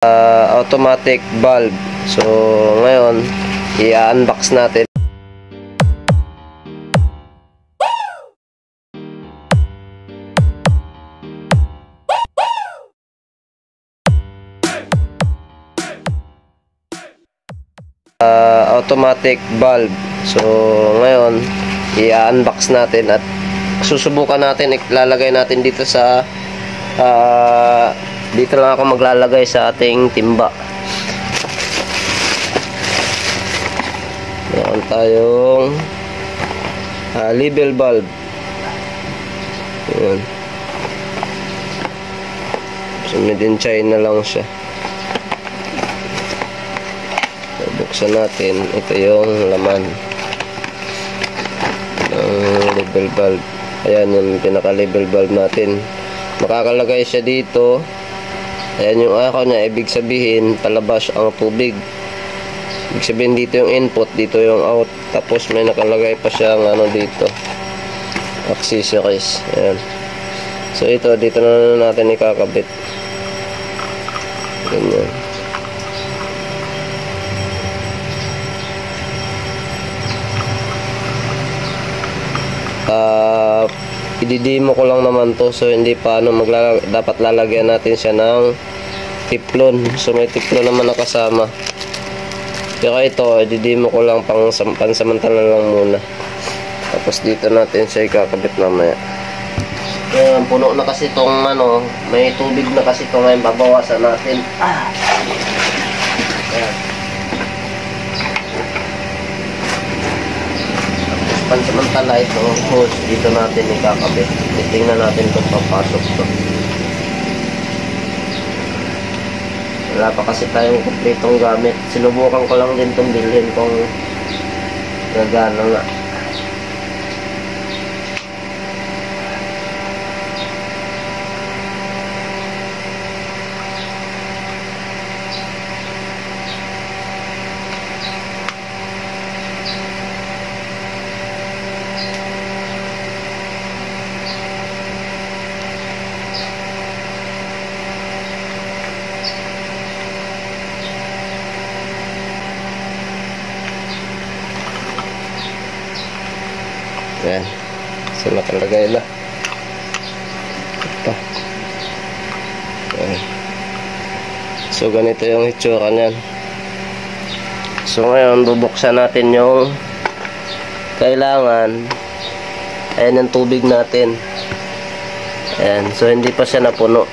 Automatic valve. So ngayon i-unbox natin. Automatic valve. So ngayon i-unbox natin at susubukan natin, ilalagay natin dito sa dito lang ako maglalagay sa ating timba. Meron tayong level valve. Ayan. So made in China lang siya. Buksan natin. Ito yung laman ng level valve. Ayan yung pinaka level valve natin. Makakalagay siya dito. Ayan yung araw niya. Ibig sabihin palabas ang tubig. Ibig sabihin dito yung input, dito yung out. Tapos may nakalagay pa siyang ano dito, accessories. Ayan. So ito dito na natin ikakabit. Ganyan. Ididimo ko lang naman to, so hindi pa ano dapat lalagyan natin siya ng tiplon. So may tiplon naman nakasama. Kaya ito ididimo ko lang pansamantala lang muna. Tapos dito natin siya ikakabit mamaya. Ayan, puno na kasi itong ano, may tubig na kasi ito ngayon, babawasan natin. Ayan. Pansamantala ito hose dito natin ikakabit. Titingnan natin kung papasok to. Wala pa kasi tayong kumpletong gamit. Sinubukan ko lang din itong bilhin kung gagana nga. Ayan. So nakalagay na. Ito. Ayan. So ganito yung itsura niyan. So ngayon bubuksan natin yung kailangan. Ayan yung tubig natin. Ayan. So hindi pa siya napuno.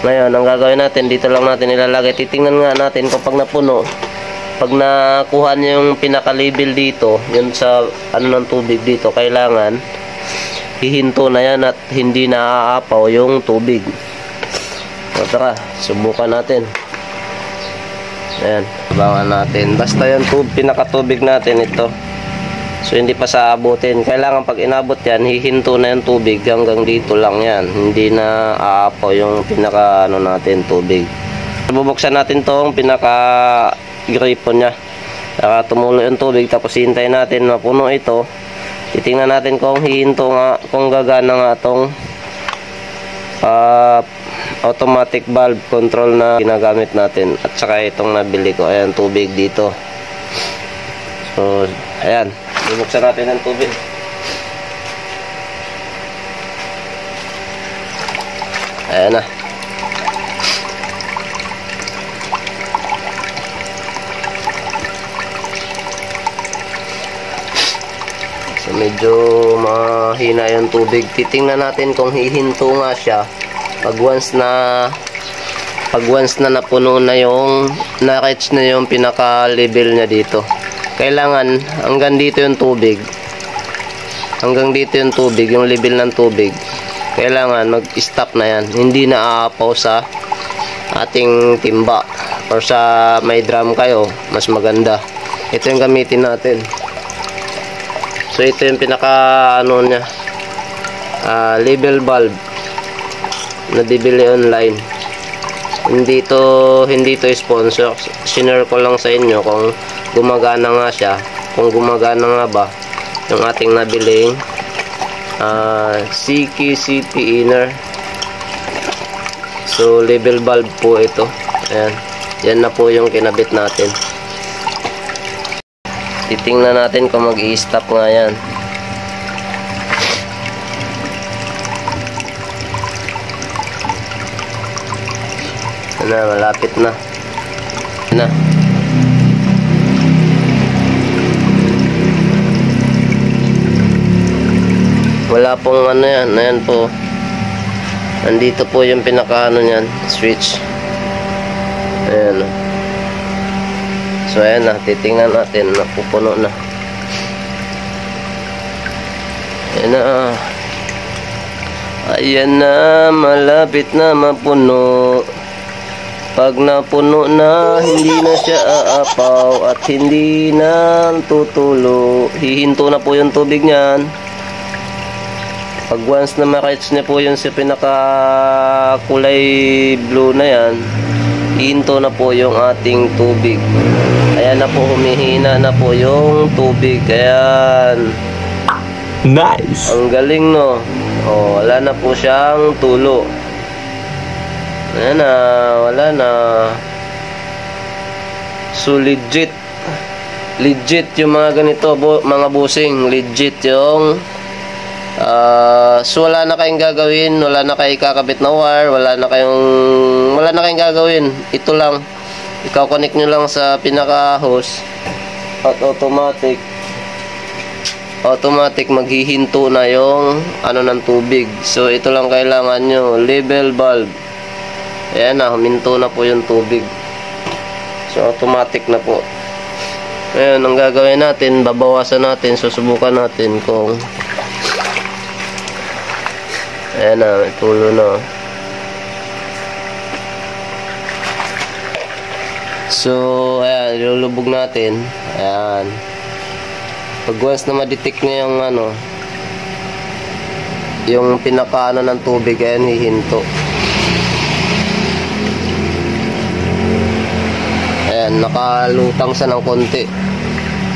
Ngayon ang gagawin natin, dito lang natin ilalagay. Titingnan nga natin kung pag napuno. Pag nakuha niyo yung pinaka-label dito, yun sa ano ng tubig dito, kailangan hihinto na yan at hindi naaapaw yung tubig. So tara, subukan natin. Ayan, abangan natin. Basta yung pinaka-tubig natin ito. So hindi pa sa abutin. Kailangan pag inabot yan, hihinto na yung tubig hanggang dito lang yan. Hindi na aapaw yung pinaka ano natin tubig. Bubuksan natin tong pinaka gripo niya. Tumulo yung tubig, tapos hintayin natin mapuno ito. Titingnan natin kung hihinto nga, kung gagana nga itong automatic valve control na ginagamit natin. At saka itong nabili ko, ayan, tubig dito. So ayan, bubuksan natin ang tubig. Ayan na. So medyo mahina yung tubig. Titingnan natin kung hihinto nga siya pag once na napuno na yung na-reach na yung pinaka level niya dito. Kailangan hanggang dito yung tubig. Hanggang dito yung tubig, yung level ng tubig. Kailangan mag-stop na yan. Hindi na aapaw sa ating timba or sa may drum kayo, mas maganda. Ito yung gamitin natin. So ito yung pinaka ano niya, level valve na bibili online. Hindi to sponsor. Sinare ko lang sa inyo kung gumagana nga siya, kung gumagana nga ba yung ating nabiling CQCP inner. So level valve po ito. Ayan. Yan na po yung kinabit natin. Titingnan natin kung mag-i-stop nga yan. Na, malapit na. Na. Wala pong ano yan. Ayan po. Nandito po yung pinaka-ano niyan, switch. Ayan. So ayan na, titingnan natin. Napupuno na. Ayan na. Ayan na, malapit na mapuno. Pag napuno na, hindi na siya aapaw at hindi na tutulo. Hihinto na po yung tubig niyan. Pag once na ma-reach niya po yung si pinaka kulay blue na yan, hihinto na po yung ating tubig. Ayan na po, humihina na po yung tubig. Ayan. Nice! Ang galing, no? O, wala na po siyang tulo. Ayan na, wala na. So legit yung mga ganito, mga busing, legit yung so wala na kayong gagawin, wala na kayong kakabit na wire, wala na kayong gagawin. Ito lang, ikaw-connect nyo lang sa pinaka hose at automatic maghihinto na yung ano ng tubig. So ito lang kailangan nyo, level valve. Ayan na, huminto na po yung tubig. So automatic na po. Ayan, ang gagawin natin, babawasan natin, susubukan natin kung ayan na, may tulo na. So ayan, ilulubog natin. Ayan. Pag once na ma-detect na yung ano, yung pinaka ano ng tubig, ayan, hihinto. Ayan, nakalutang siya ng konti.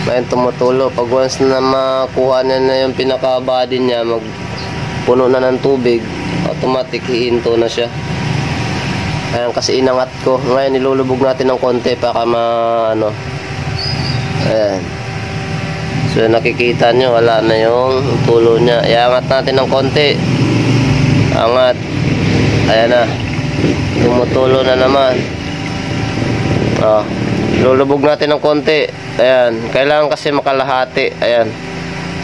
Ayan, tumutulo. Pag once na makuha na yung pinaka-body niya, magpuno na ng tubig, automatic hihinto na siya. Ayan, kasi inangat ko. Ngayon, nilulubog natin ng konti para ano. Ayan. So, nakikita nyo, wala na yung tulo niya. Iangat natin ng konti. Angat. Ayan na. Tumutulo na naman. Lulubog natin ng konti. Ayan, kailangan kasi makalahati. Ayan,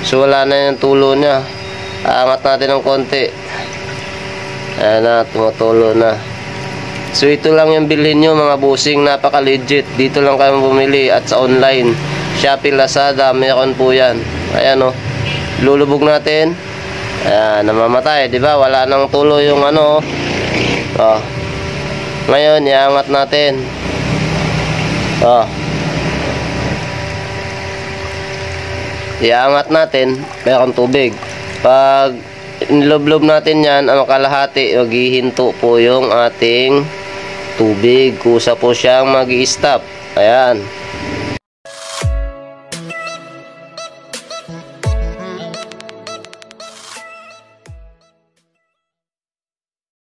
so wala na yung tulo niya. Aangat natin ng konti. Ayan na, tumutulo na. So ito lang yung bilhin nyo mga busing, napaka legit. Dito lang kayo bumili at sa online, Shopee, Lazada, meron po yan. Ayan o, lulubog natin. Ayan, namamatay, diba? Wala nang tulo yung ano. Ngayon, iangat natin. Iangat natin, mayroong tubig. Pag niloblob natin yan, ang kalahati, maghihinto po yung ating tubig. Kusa po siyang mag-i-stop. Ayan.